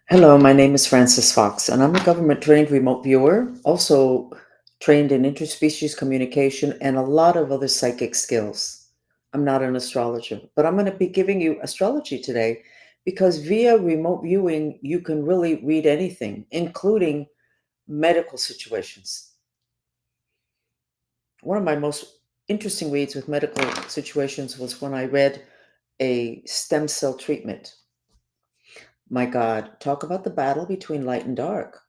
Hello, my name is Francis Fox, and I'm a government trained remote viewer, also trained in interspecies communication and a lot of other psychic skills. I'm not an astrologer, but I'm going to be giving you astrology today because via remote viewing, you can really read anything, including medical situations. One of my most interesting reads with medical situations was when I read a stem cell treatment. My God, talk about the battle between light and dark.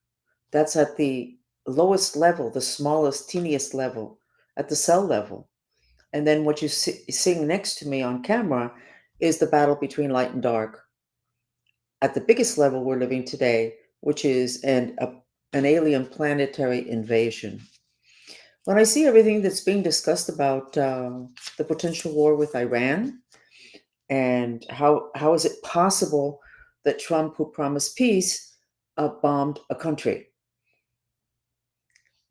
That's at the lowest level, the smallest, teeniest level, at the cell level. And then what you seeing next to me on camera is the battle between light and dark at the biggest level we're living today, which is an alien planetary invasion. When I see everything that's being discussed about the potential war with Iran and how is it possible that Trump, who promised peace, bombed a country?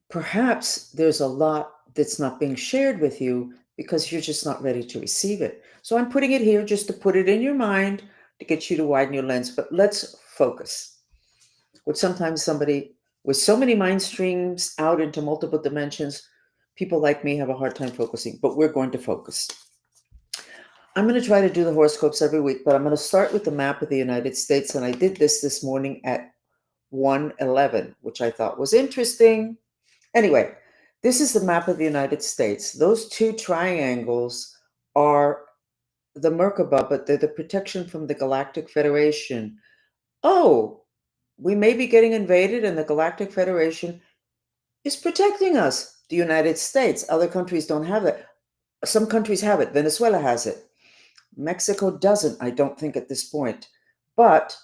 Perhaps there's a lot that's not being shared with you because you're just not ready to receive it. So I'm putting it here just to put it in your mind to get you to widen your lens. But let's focus. With sometimes somebody with so many mind streams out into multiple dimensions, people like me have a hard time focusing, but we're going to focus. I'm going to try to do the horoscopes every week, but I'm going to start with the map of the United States. And I did this morning at 1:11, which I thought was interesting. Anyway, this is the map of the United States. Those two triangles are the Merkaba, but they're the protection from the Galactic Federation. Oh, we may be getting invaded, and the Galactic Federation is protecting us. The United States, other countries don't have it. Some countries have it. Venezuela has it. Mexico doesn't, I don't think, at this point. But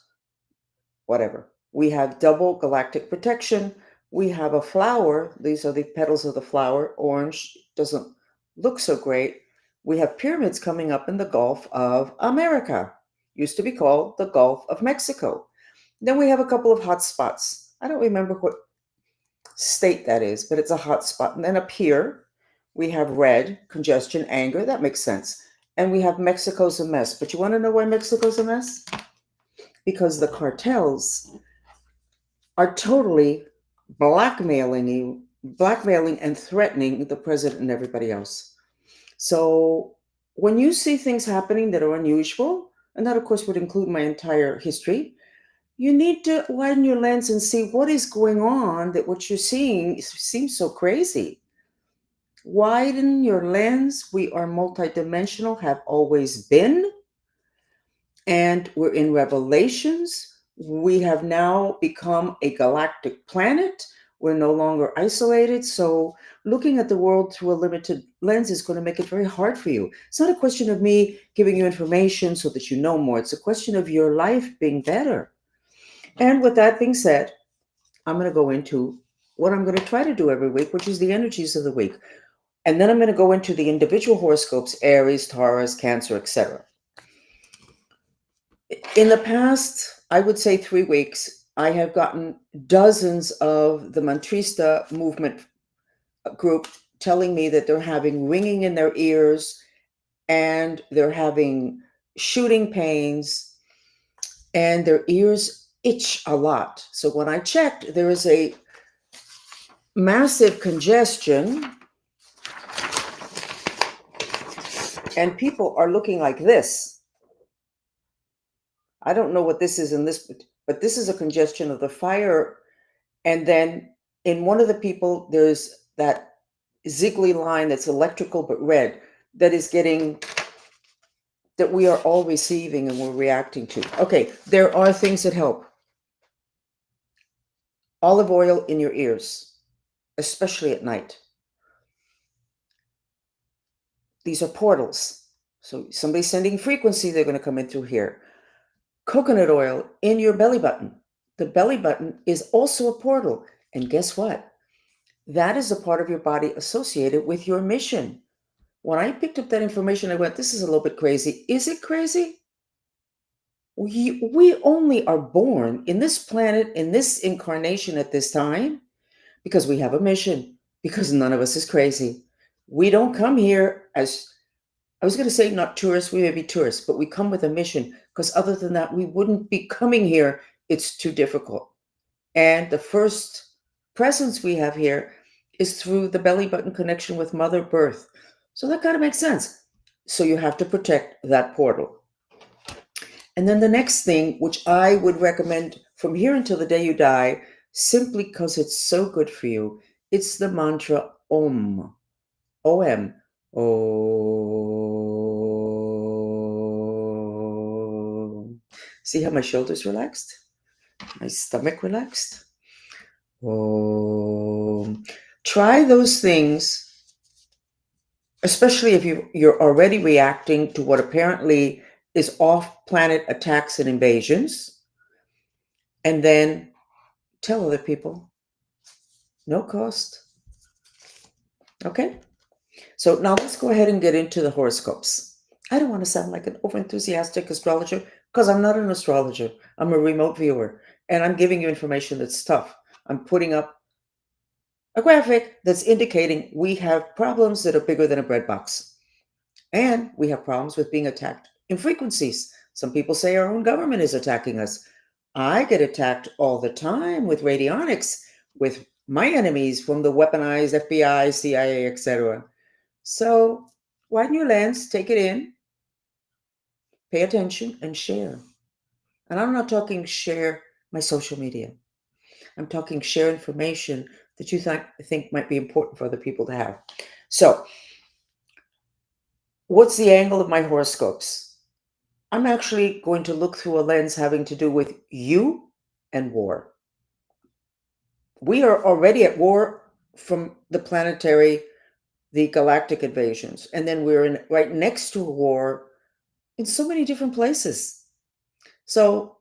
whatever. We have double galactic protection. We have a flower. These are the petals of the flower. Orange doesn't look so great. We have pyramids coming up in the Gulf of America. Used to be called the Gulf of Mexico. Then we have a couple of hot spots. I don't remember what state that is, but it's a hot spot. And then up here, we have red, congestion, anger. That makes sense. And we have Mexico's a mess. But you want to know why Mexico's a mess? Because the cartels are totally blackmailing and threatening the president and everybody else. So when you see things happening that are unusual, and that of course would include my entire history, you need to widen your lens and see what is going on, that what you're seeing seems so crazy. Widen your lens. We are multidimensional, have always been, and we're in Revelations. We have now become a galactic planet. We're no longer isolated. So, looking at the world through a limited lens is going to make it very hard for you. It's not a question of me giving you information so that you know more, it's a question of your life being better. And with that being said, I'm going to go into what I'm going to try to do every week, which is the energies of the week. And then I'm going to go into the individual horoscopes: Aries, Taurus, Cancer, etc. In the past, I would say 3 weeks, I have gotten dozens of the Mantrista movement group telling me that they're having ringing in their ears and they're having shooting pains and their ears itch a lot. So when I checked, there is a massive congestion and people are looking like this. I don't know what this is in this, but this is a congestion of the fire. And then in one of the people, there's that ziggly line that's electrical but red that is getting, that we are all receiving and we're reacting to. Okay, there are things that help. Olive oil in your ears, especially at night. These are portals. So somebody's sending frequency, they're going to come in through here. Coconut oil in your belly button. The belly button is also a portal. And guess what? That is a part of your body associated with your mission. When I picked up that information, I went, this is a little bit crazy. Is it crazy? We only are born in this planet, in this incarnation at this time, because we have a mission, because none of us is crazy. We don't come here as, I was going to say not tourists, we may be tourists, but we come with a mission, because other than that, we wouldn't be coming here it's too difficult. And the first presence we have here is through the belly button connection with Mother Birth. So that kind of makes sense. So you have to protect that portal. And then the next thing, which I would recommend from here until the day you die, simply because it's so good for you, it's the mantra Om. OM. Oh. See how my shoulders relaxed? My stomach relaxed? Oh. Try those things, especially if you're already reacting to what apparently is off planet attacks and invasions, and then tell other people, no cost. Okay? So now let's go ahead and get into the horoscopes. I don't want to sound like an overenthusiastic astrologer because I'm not an astrologer. I'm a remote viewer and I'm giving you information that's tough. I'm putting up a graphic that's indicating we have problems that are bigger than a bread box. And we have problems with being attacked in frequencies. Some people say our own government is attacking us. I get attacked all the time with radionics, with my enemies from the weaponized FBI, CIA, etc. So widen your lens, take it in, pay attention, and share. And I'm not talking share my social media. I'm talking share information that you think might be important for other people to have. So, what's the angle of my horoscopes? I'm actually going to look through a lens having to do with you and war. We are already at war from the planetary, the galactic invasions, and then we're right next to a war in so many different places. So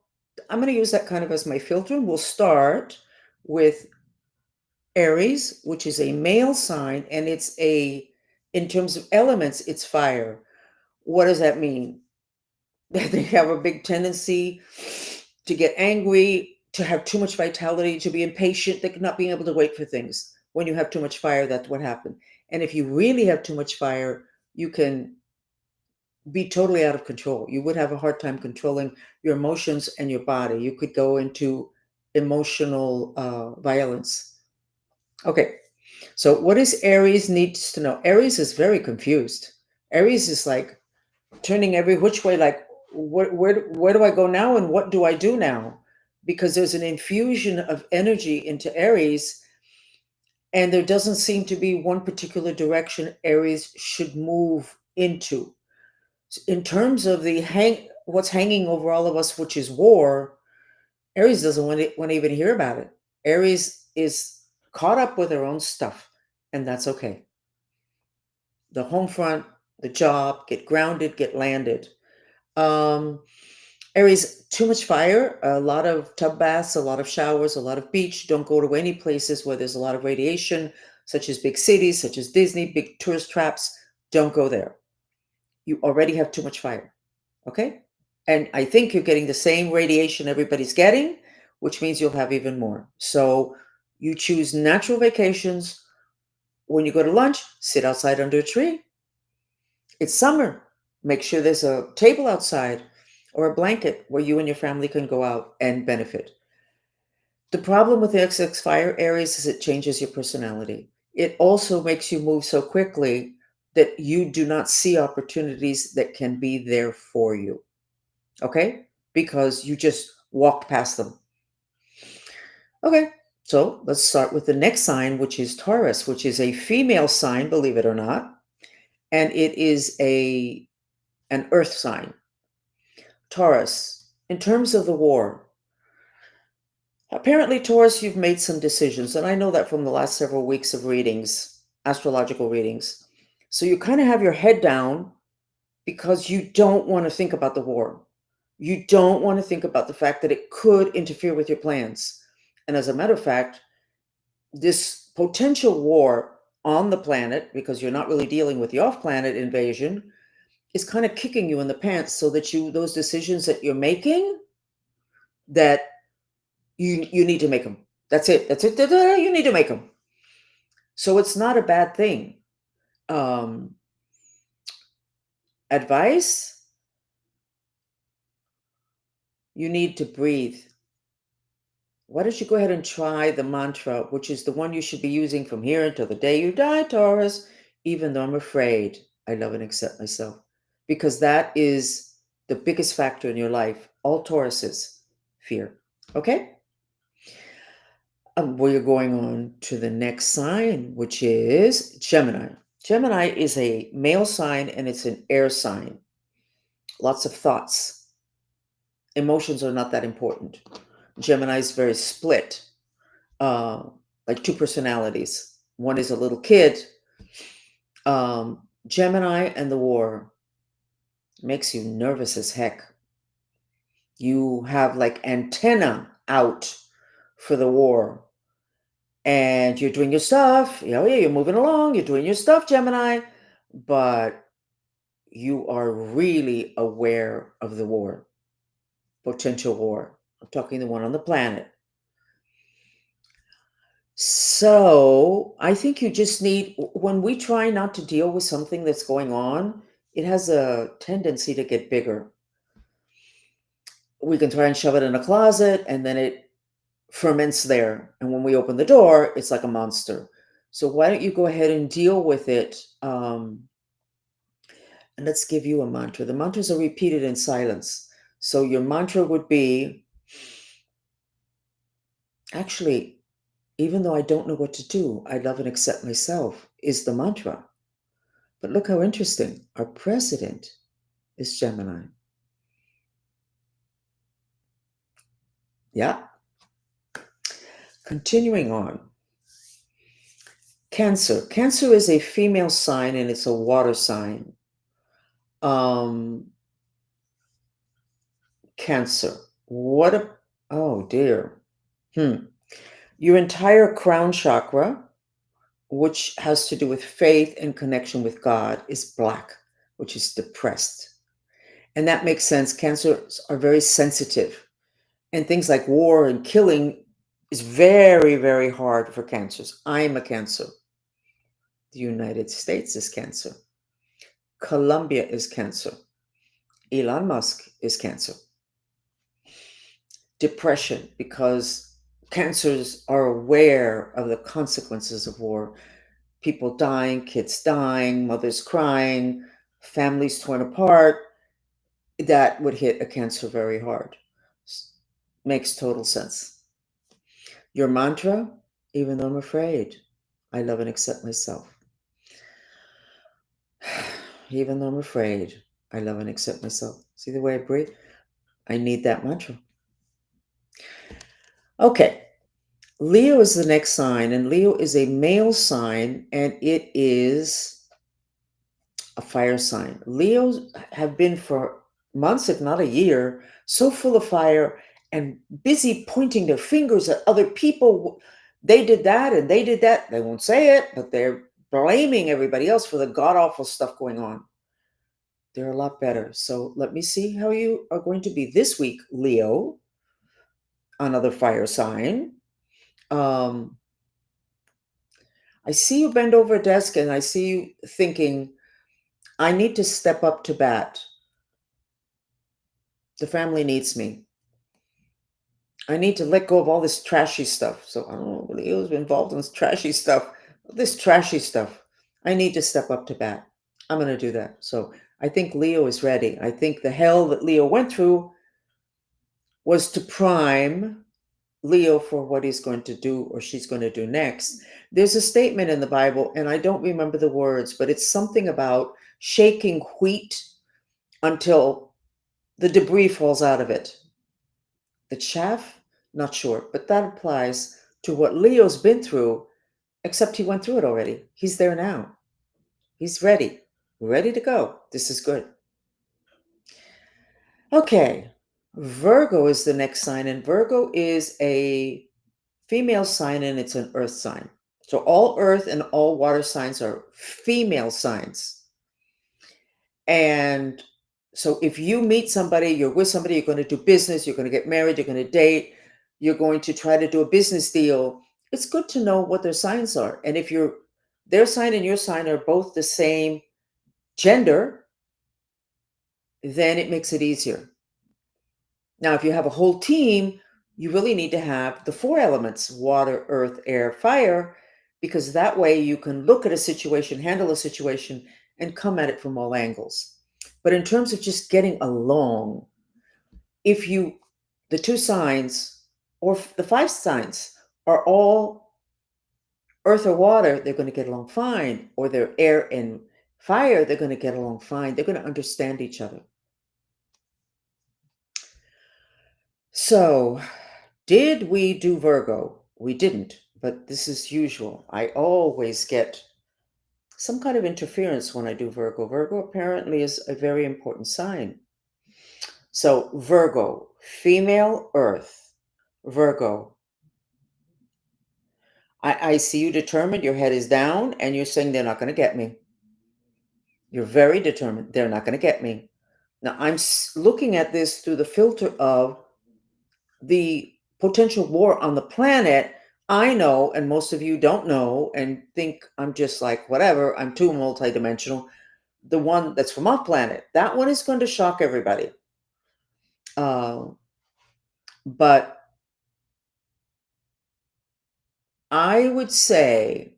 I'm going to use that kind of as my filter, and we'll start with Aries, which is a male sign, and in terms of elements, it's fire. What does that mean? They have a big tendency to get angry, to have too much vitality, to be impatient, not being able to wait for things. When you have too much fire, that's what happens. And if you really have too much fire, you can be totally out of control. You would have a hard time controlling your emotions and your body. You could go into emotional violence. Okay, so what does Aries needs to know? Aries is very confused. Aries is like turning every which way, like where do I go now and what do I do now? Because there's an infusion of energy into Aries, and there doesn't seem to be one particular direction Aries should move into. In terms of what's hanging over all of us, which is war, Aries doesn't want to even hear about it. Aries is caught up with their own stuff, and that's okay. The home front, the job, get grounded, get landed. Aries, too much fire, a lot of tub baths, a lot of showers, a lot of beach. Don't go to any places where there's a lot of radiation, such as big cities, such as Disney, big tourist traps. Don't go there. You already have too much fire. Okay? And I think you're getting the same radiation everybody's getting, which means you'll have even more. So you choose natural vacations. When you go to lunch, sit outside under a tree. It's summer. Make sure there's a table outside or a blanket where you and your family can go out and benefit. The problem with the XX fire Aries is it changes your personality. It also makes you move so quickly that you do not see opportunities that can be there for you. Okay? Because you just walked past them. Okay, so let's start with the next sign, which is Taurus, which is a female sign, believe it or not. And it is an earth sign. Taurus, in terms of the war, apparently, Taurus, you've made some decisions. And I know that from the last several weeks of readings, astrological readings. So you kind of have your head down because you don't want to think about the war. You don't want to think about the fact that it could interfere with your plans. And as a matter of fact, this potential war on the planet, because you're not really dealing with the off-planet invasion, is kind of kicking you in the pants so that those decisions that you're making, that you need to make them. That's it. That's it. You need to make them. So it's not a bad thing. Advice: you need to breathe. Why don't you go ahead and try the mantra, which is the one you should be using from here until the day you die, Taurus, even though I'm afraid, I love and accept myself. Because that is the biggest factor in your life. All Tauruses, fear. Okay? We're going on to the next sign, which is Gemini. Gemini is a male sign and it's an air sign. Lots of thoughts. Emotions are not that important. Gemini is very split, uh, like two personalities. One is a little kid. Gemini and the war makes you nervous as heck. You have like antenna out for the war, and you're doing your stuff. Yeah, you're moving along. You're doing your stuff, Gemini, but you are really aware of the war, potential war. I'm talking the one on the planet. So I think you just need, when we try not to deal with something that's going on, it has a tendency to get bigger. We can try and shove it in a closet and then it ferments there. And when we open the door, it's like a monster. So why don't you go ahead and deal with it? And let's give you a mantra. The mantras are repeated in silence. So your mantra would be, actually, even though I don't know what to do, I love and accept myself, is the mantra. But look how interesting. Our president is Gemini. Yeah. Continuing on. Cancer. Cancer is a female sign and it's a water sign. Cancer. What a, oh dear. Your entire crown chakra, which has to do with faith and connection with God, is black, which is depressed. And that makes sense. Cancers are very sensitive. And things like war and killing is very, very hard for cancers. I am a Cancer. The United States is Cancer. Colombia is Cancer. Elon Musk is Cancer. Depression, because cancers are aware of the consequences of war. People dying, kids dying, mothers crying, families torn apart. That would hit a Cancer very hard. Makes total sense. Your mantra, even though I'm afraid, I love and accept myself. Even though I'm afraid, I love and accept myself. See the way I breathe? I need that mantra. Okay. Leo is the next sign, and Leo is a male sign, and it is a fire sign. Leos have been for months, if not a year, so full of fire and busy pointing their fingers at other people. They did that and they did that. They won't say it, but they're blaming everybody else for the god awful stuff going on. They're a lot better. So let me see how you are going to be this week, Leo, another fire sign. I see you bend over a desk and I see you thinking, I need to step up to bat. The family needs me. I need to let go of all this trashy stuff. So I don't know, Leo's been involved in this trashy stuff. This trashy stuff. I need to step up to bat. I'm going to do that. So I think Leo is ready. I think the hell that Leo went through was to prime Leo for what he's going to do or she's going to do next. There's a statement in the Bible, and I don't remember the words, but it's something about shaking wheat until the debris falls out of it. The chaff, not sure, but that applies to what Leo's been through, except he went through it already. He's there now. He's ready to go. This is good. Okay, Virgo is the next sign, and Virgo is a female sign and it's an earth sign. So all earth and all water signs are female signs. And so if you meet somebody, you're with somebody, you're going to do business, you're going to get married, you're going to date, you're going to try to do a business deal, it's good to know what their signs are. And if their sign and your sign are both the same gender, then it makes it easier. Now, if you have a whole team, you really need to have the four elements: water, earth, air, fire, because that way you can look at a situation, handle a situation, and come at it from all angles. But in terms of just getting along, if you, the two signs or the five signs are all earth or water, they're going to get along fine. Or they're air and fire, they're going to get along fine. They're going to understand each other. So, did we do Virgo? We didn't, but this is usual. I always get some kind of interference when I do Virgo. Virgo apparently is a very important sign. So, Virgo, female earth. Virgo, I see you determined, your head is down, and you're saying they're not going to get me. You're very determined. They're not going to get me. Now, I'm looking at this through the filter of the potential war on the planet. I know, and most of you don't know and think I'm just like, whatever, I'm too multidimensional. The one that's from off planet, that one is going to shock everybody. But I would say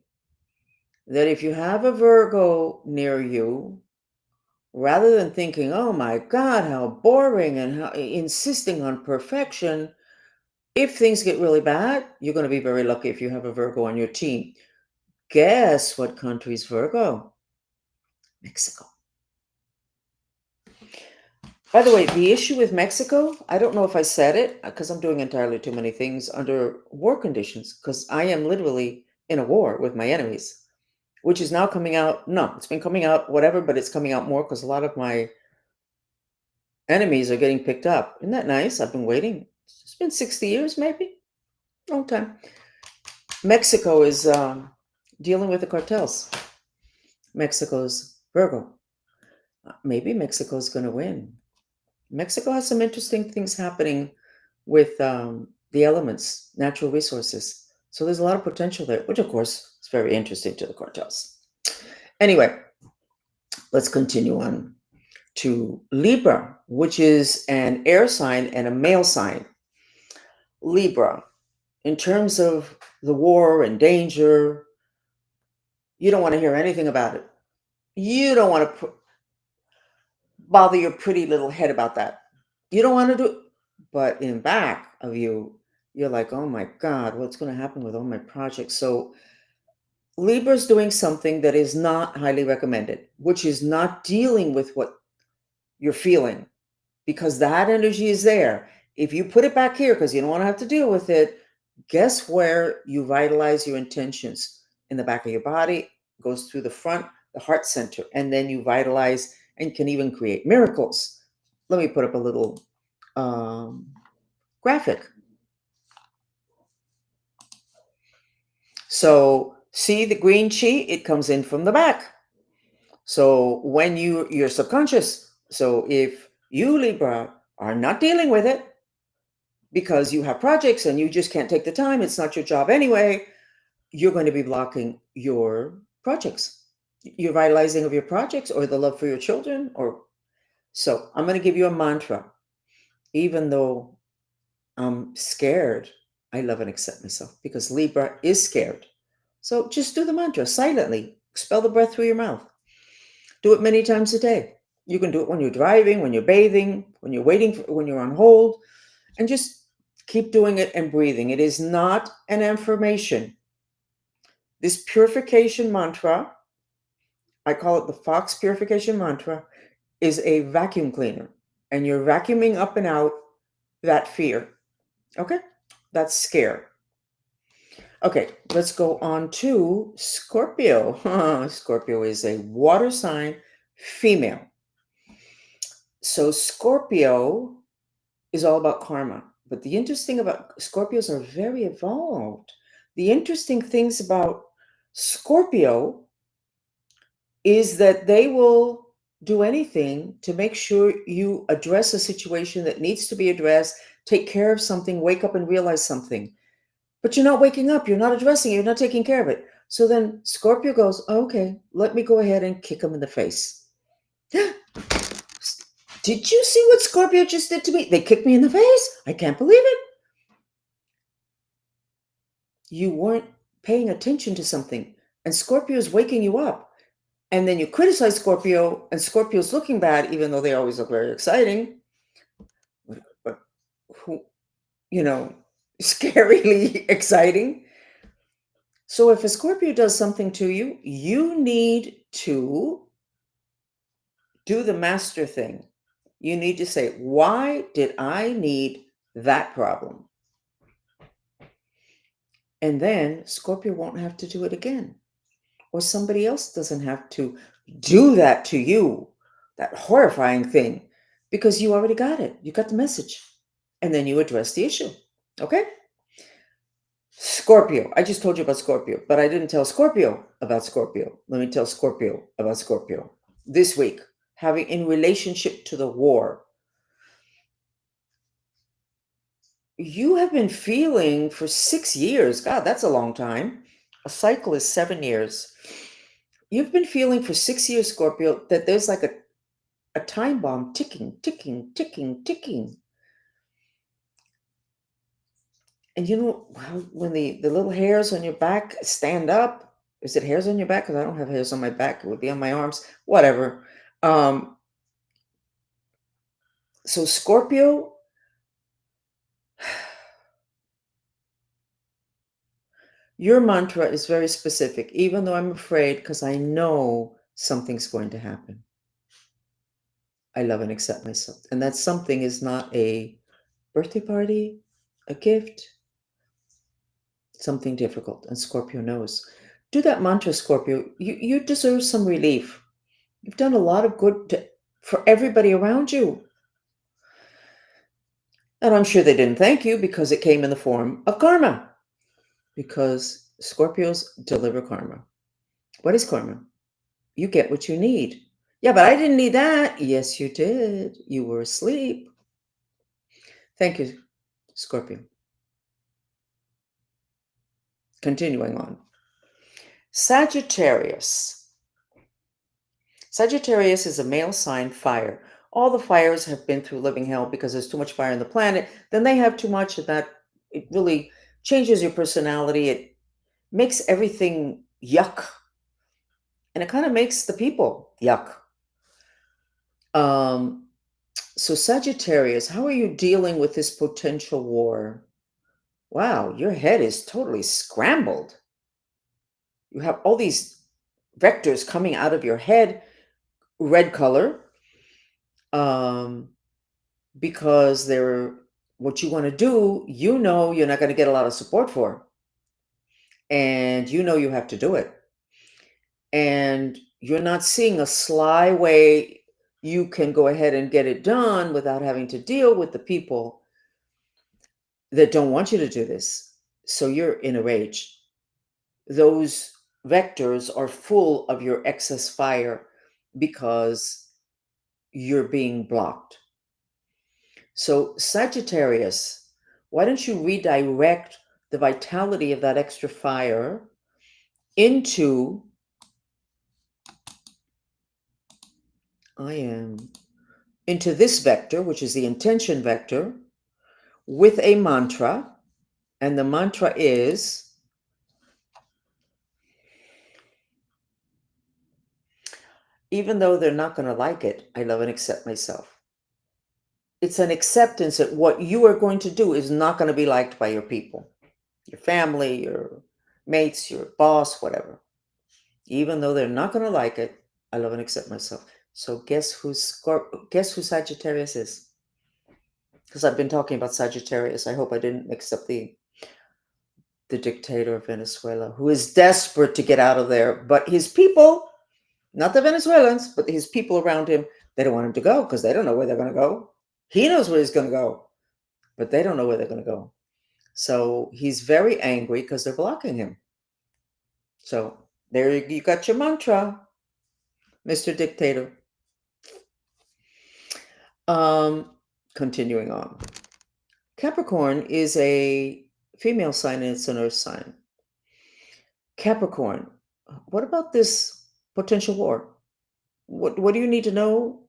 that if you have a Virgo near you, rather than thinking, oh my God, how boring and how insisting on perfection, if things get really bad, you're going to be very lucky if you have a Virgo on your team. Guess what country's Virgo? Mexico. By the way, the issue with Mexico, I don't know if I said it because I'm doing entirely too many things under war conditions, because I am literally in a war with my enemies, which is now coming out. No, it's been coming out, whatever, but it's coming out more because a lot of my enemies are getting picked up. Isn't that nice? I've been waiting. It's been 60 years, maybe. Long time. Mexico is dealing with the cartels. Mexico's Virgo. Maybe Mexico's going to win. Mexico has some interesting things happening with the elements, natural resources. So there's a lot of potential there, which of course is very interesting to the cartels. Anyway, let's continue on to Libra, which is an air sign and a male sign. Libra, in terms of the war and danger, you don't want to hear anything about it. You don't want to bother your pretty little head about that. You don't want to do it. But in back of you, you're like, oh my God, what's going to happen with all my projects? So Libra's doing something that is not highly recommended, which is not dealing with what you're feeling, because that energy is there. If you put it back here because you don't want to have to deal with it, guess where you vitalize your intentions? In the back of your body, goes through the front, the heart center, and then you vitalize and can even create miracles. Let me put up a little graphic. So see the green chi, it comes in from the back. So when you're subconscious, so if you Libra are not dealing with it because you have projects and you just can't take the time, it's not your job anyway, you're going to be blocking your projects, your vitalizing of your projects, or the love for your children. Or so I'm going to give you a mantra. Even though I'm scared, I love and accept myself, because Libra is scared. So just do the mantra silently. Expel the breath through your mouth. Do it many times a day. You can do it when you're driving, when you're bathing, when you're waiting, when you're on hold, and just keep doing it and breathing. It is not an affirmation. This purification mantra, I call it the Fox purification mantra, is a vacuum cleaner, and you're vacuuming up and out that fear. Okay? That's scare. Okay, let's go on to Scorpio. Scorpio is a water sign, female. So Scorpio is all about karma. But the interesting about Scorpios are very evolved. The interesting things about Scorpio is that they will do anything to make sure you address a situation that needs to be addressed, take care of something, wake up and realize something. But you're not waking up, you're not addressing it, you're not taking care of it. So then Scorpio goes, okay, let me go ahead and kick him in the face. Did you see what Scorpio just did to me? They kicked me in the face. I can't believe it. you weren't paying attention to something, and Scorpio is waking you up. And then you criticize Scorpio, and Scorpio's looking bad, even though they always look very exciting. But who, you know, scarily exciting. So if a Scorpio does something to you, you need to do the master thing. You need to say, why did I need that problem? And then Scorpio won't have to do it again. Or somebody else doesn't have to do that to you, that horrifying thing, because you already got it. You got the message. And then you address the issue. Okay? Scorpio. I just told you about Scorpio, but I didn't tell Scorpio about Scorpio. Let me tell Scorpio about Scorpio. This week, having in relationship to the war, you have been feeling for 6 years. God, that's a long time. A cycle is 7 years. You've been feeling for 6 years, Scorpio, that there's like a time bomb ticking, ticking, ticking, ticking. And you know how when the little hairs on your back stand up? Is it hairs on your back? Because I don't have hairs on my back. It would be on my arms. Whatever. Um, so Scorpio, your mantra is very specific, even though I'm afraid because I know something's going to happen. I love and accept myself. And that something is not a birthday party, a gift, something difficult. And Scorpio knows. Do that mantra, Scorpio. You deserve some relief. You've done a lot of good for everybody around you. And I'm sure they didn't thank you because it came in the form of karma. Because Scorpios deliver karma. What is karma? You get what you need. Yeah, but I didn't need that. Yes, you did. You were asleep. Thank you, Scorpio. Continuing on. Sagittarius. Sagittarius is a male sign fire. All the fires have been through living hell because there's too much fire on the planet. Then they have too much, and that it really changes your personality. It makes everything yuck. And it kind of makes the people yuck. So Sagittarius, how are you dealing with this potential war? Wow, your head is totally scrambled. You have all these vectors coming out of your head, red color, um, because they're what you want to do, you know you're not going to get a lot of support for. And you know you have to do it. And you're not seeing a sly way you can go ahead and get it done without having to deal with the people that don't want you to do this. So you're in a rage. Those vectors are full of your excess fire because you're being blocked. So, Sagittarius, why don't you redirect the vitality of that extra fire into into this vector, which is the intention vector, with a mantra. And the mantra is, even though they're not going to like it, I love and accept myself. It's an acceptance that what you are going to do is not going to be liked by your people, your family, your mates, your boss, whatever. Even though they're not going to like it, I love and accept myself. So guess who Sagittarius is? Because I've been talking about Sagittarius. I hope I didn't mix up the dictator of Venezuela, who is desperate to get out of there. But his people, not the Venezuelans, but his people around him, they don't want him to go because they don't know where they're going to go. He knows where he's going to go, but they don't know where they're going to go. So he's very angry because they're blocking him. So there you got your mantra, Mr. Dictator. Continuing on. Capricorn is a female sign and it's an earth sign. Capricorn, what about this potential war? What do you need to know?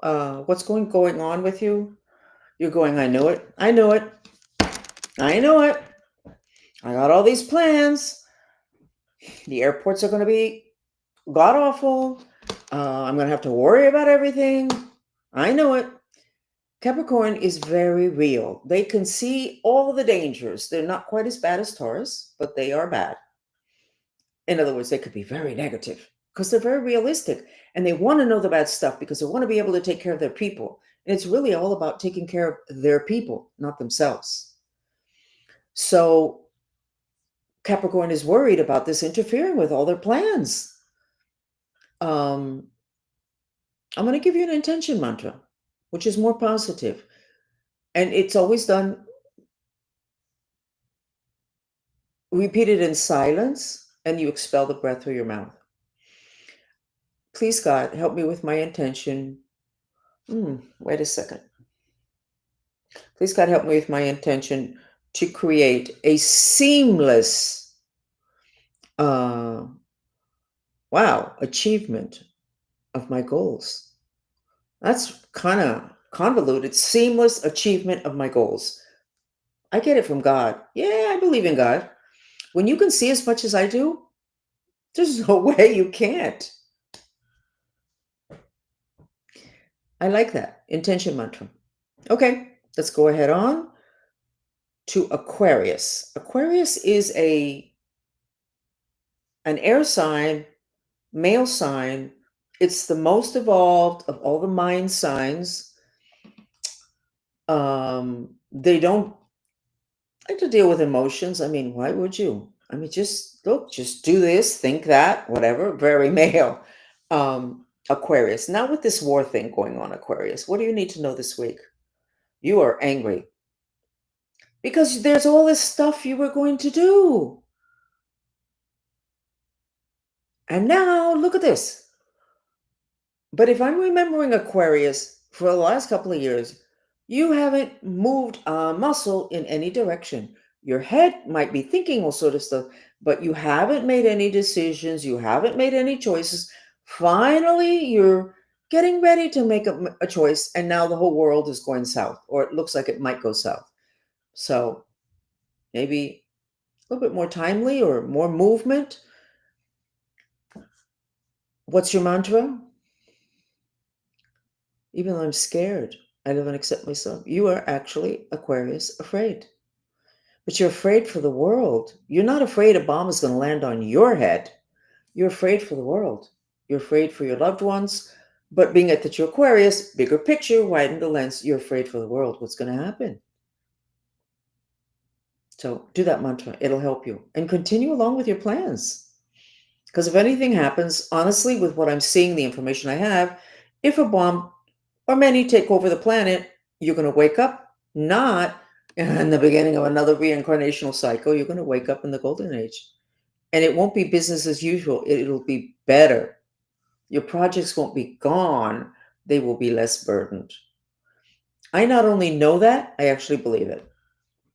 What's going on with you? You're going, I know it. I know it. I know it. I got all these plans. The airports are going to be god awful. I'm going to have to worry about everything. I know it. Capricorn is very real. They can see all the dangers. They're not quite as bad as Taurus, but they are bad. In other words, they could be very negative because they're very realistic and they want to know the bad stuff because they want to be able to take care of their people. And it's really all about taking care of their people, not themselves. So Capricorn is worried about this interfering with all their plans. Um, I'm going to give you an intention mantra, which is more positive. And it's always done, repeat it in silence, and you expel the breath through your mouth. Please, God, help me with my intention. Wait a second. Please, God, help me with my intention to create a seamless, uh, achievement of my goals. That's kind of convoluted. Seamless achievement of my goals. I get it from God. Yeah, I believe in God. When you can see as much as I do, there's no way you can't. I like that. Intention mantra. Okay, let's go ahead on to Aquarius. Aquarius is an air sign, male sign. It's the most evolved of all the mind signs. They don't like to deal with emotions. I mean, why would you? I mean, just look, just do this, think that, whatever. Very male. Aquarius. Now with this war thing going on, Aquarius, what do you need to know this week? You are angry because there's all this stuff you were going to do. And now look at this. But if I'm remembering Aquarius for the last couple of years, you haven't moved a muscle in any direction. Your head might be thinking all sort of stuff, but you haven't made any decisions. You haven't made any choices. Finally, you're getting ready to make a choice, and now the whole world is going south, or it looks like it might go south. So maybe a little bit more timely or more movement. What's your mantra? Even though I'm scared, I live and accept myself. You are actually, Aquarius, afraid. But you're afraid for the world. You're not afraid a bomb is going to land on your head. You're afraid for the world. You're afraid for your loved ones. But being at the Aquarius, bigger picture, widen the lens, you're afraid for the world. What's going to happen? So do that mantra. It'll help you. And continue along with your plans. Because if anything happens, honestly, with what I'm seeing, the information I have, if a bomb or many take over the planet, you're going to wake up not in the beginning of another reincarnational cycle. You're going to wake up in the golden age. And it won't be business as usual. It'll be better. Your projects won't be gone. They will be less burdened. I not only know that, I actually believe it.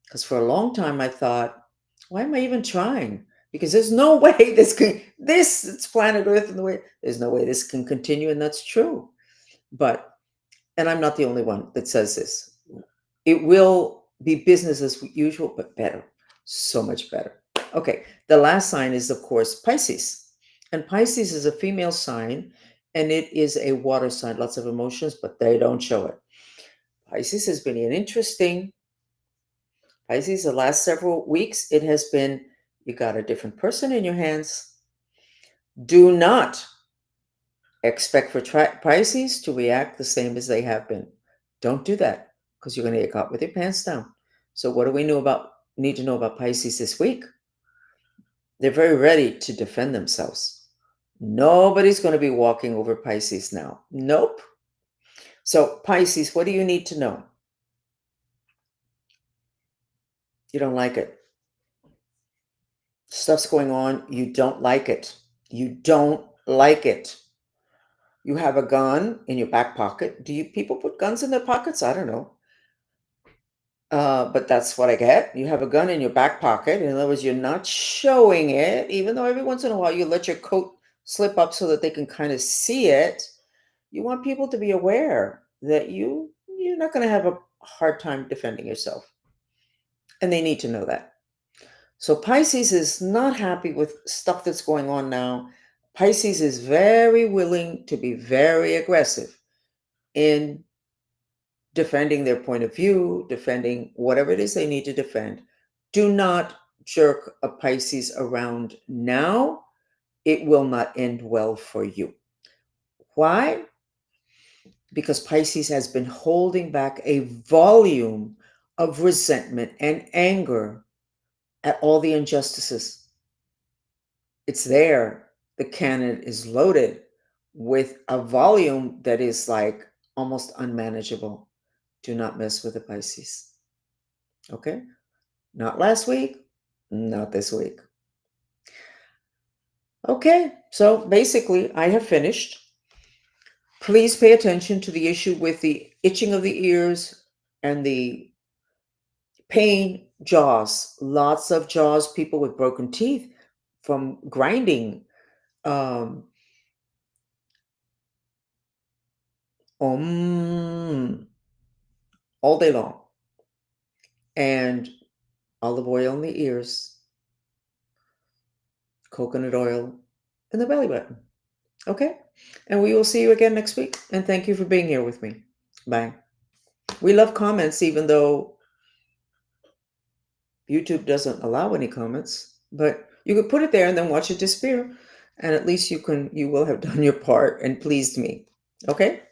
Because for a long time I thought, why am I even trying? Because there's no way it's planet Earth in the way, there's no way this can continue. And that's true. But and I'm not the only one that says this. It will be business as usual, but better. So much better. Okay, the last sign is, of course, Pisces. And Pisces is a female sign, and it is a water sign, lots of emotions, but they don't show it. Pisces has been an interesting, Pisces, the last several weeks, it has been, you got a different person in your hands. Do not expect for Pisces to react the same as they have been. Don't do that because you're going to get caught with your pants down. So what do we need to know about Pisces this week? They're very ready to defend themselves. Nobody's going to be walking over Pisces now. Nope. So Pisces, what do you need to know? You don't like it. Stuff's going on. You don't like it. You don't like it. You have a gun in your back pocket. Do you people put guns in their pockets? I don't know. But that's what I get. You have a gun in your back pocket. In other words, you're not showing it, even though every once in a while you let your coat slip up so that they can kind of see it. You want people to be aware that you're not going to have a hard time defending yourself. And they need to know that. So Pisces is not happy with stuff that's going on now. Pisces is very willing to be very aggressive in defending their point of view, defending whatever it is they need to defend. Do not jerk a Pisces around now. It will not end well for you. Why? Because Pisces has been holding back a volume of resentment and anger at all the injustices. It's there. The cannon is loaded with a volume that is like almost unmanageable. Do not mess with the Pisces. Okay? Not last week, not this week. Okay, so basically, I have finished. Please pay attention to the issue with the itching of the ears and the pain, jaws. Lots of jaws, people with broken teeth from grinding um, um, all day long. And olive oil in the ears, coconut oil in the belly button. Okay? And we will see you again next week. And thank you for being here with me. Bye. We love comments, even though YouTube doesn't allow any comments. But you could put it there and then watch it disappear. And at least you will have done your part and pleased me. Okay?